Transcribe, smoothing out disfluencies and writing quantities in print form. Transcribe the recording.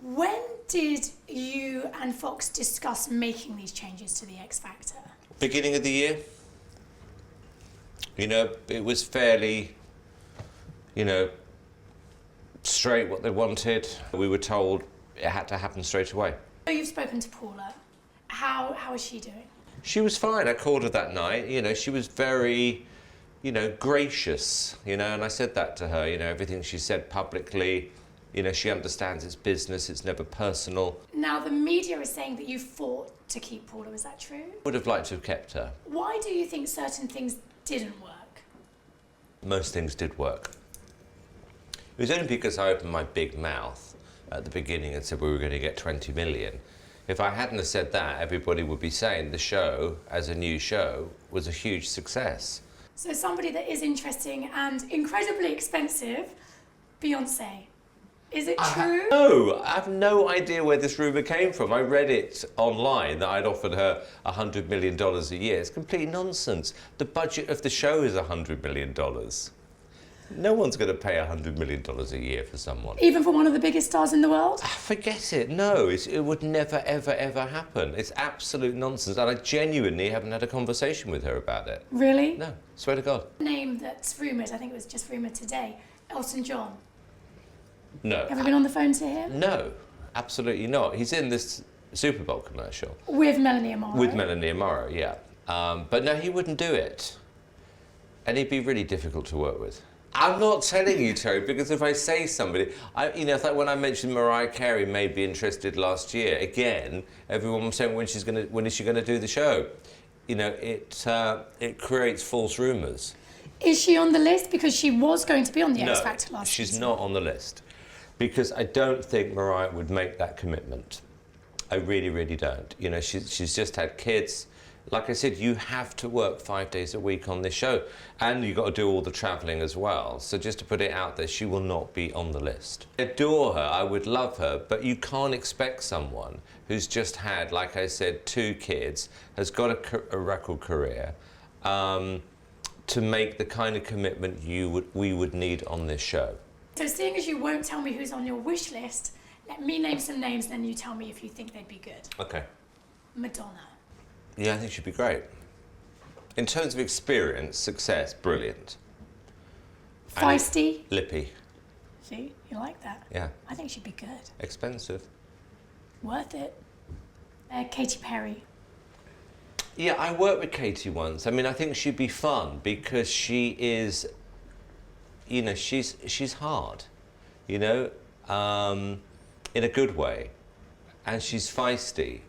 When did you and Fox discuss making these changes to the X Factor? Beginning of the year. You know, it was fairly, you know, straight what they wanted. We were told it had to happen straight away. So you've spoken to Paula. How is she doing? She was fine. I called her that night. You know, she was very, you know, gracious, you know, and I said that to her, you know, everything she said publicly, you know, she understands it's business, it's never personal. Now, the media is saying that you fought to keep Paula. Is that true? Would have liked to have kept her. Why do you think certain things didn't work? Most things did work. It was only because I opened my big mouth at the beginning and said we were going to get 20 million. If I hadn't have said that, everybody would be saying the show, as a new show, was a huge success. So somebody that is interesting and incredibly expensive, Beyonce. Is it true? No, I have no idea where this rumour came from. I read it online that I'd offered her $100 million a year. It's complete nonsense. The budget of the show is $100 million. No one's going to pay $100 million a year for someone. Even for one of the biggest stars in the world? Forget it. No, it would never, ever, ever happen. It's absolute nonsense. And I genuinely haven't had a conversation with her about it. Really? No, swear to God. Name that's rumoured, I think it was just rumoured today, Elton John. No. Have you been on the phone to him? No, absolutely not. He's in this Super Bowl commercial. With Melanie Amaro? With Melanie Amaro, yeah. But no, he wouldn't do it. And he'd be really difficult to work with. I'm not telling you, Terry, because if I say somebody, you know, it's like when I mentioned Mariah Carey may be interested last year, again, everyone was saying when is she going to do the show? You know, it creates false rumours. Is she on the list? Because she was going to be on the X Factor last season. She's season. not on the list. Because I don't think Mariah would make that commitment. I really, really don't. You know, she's just had kids. Like I said, you have to work 5 days a week on this show. And you've got to do all the travelling as well. So just to put it out there, she will not be on the list. I adore her, I would love her, but you can't expect someone who's just had, like I said, 2 kids, has got a record career, to make the kind of commitment we would need on this show. So seeing as you won't tell me who's on your wish list, let me name some names, then you tell me if you think they'd be good. Okay. Madonna. Yeah, I think she'd be great. In terms of experience, success, brilliant. Feisty. Lippy. See, you like that? Yeah. I think she'd be good. Expensive. Worth it. Katy Perry. Yeah, I worked with Katy once. I mean, I think she'd be fun because she is, you know, she's hard, you know, in a good way. And she's feisty,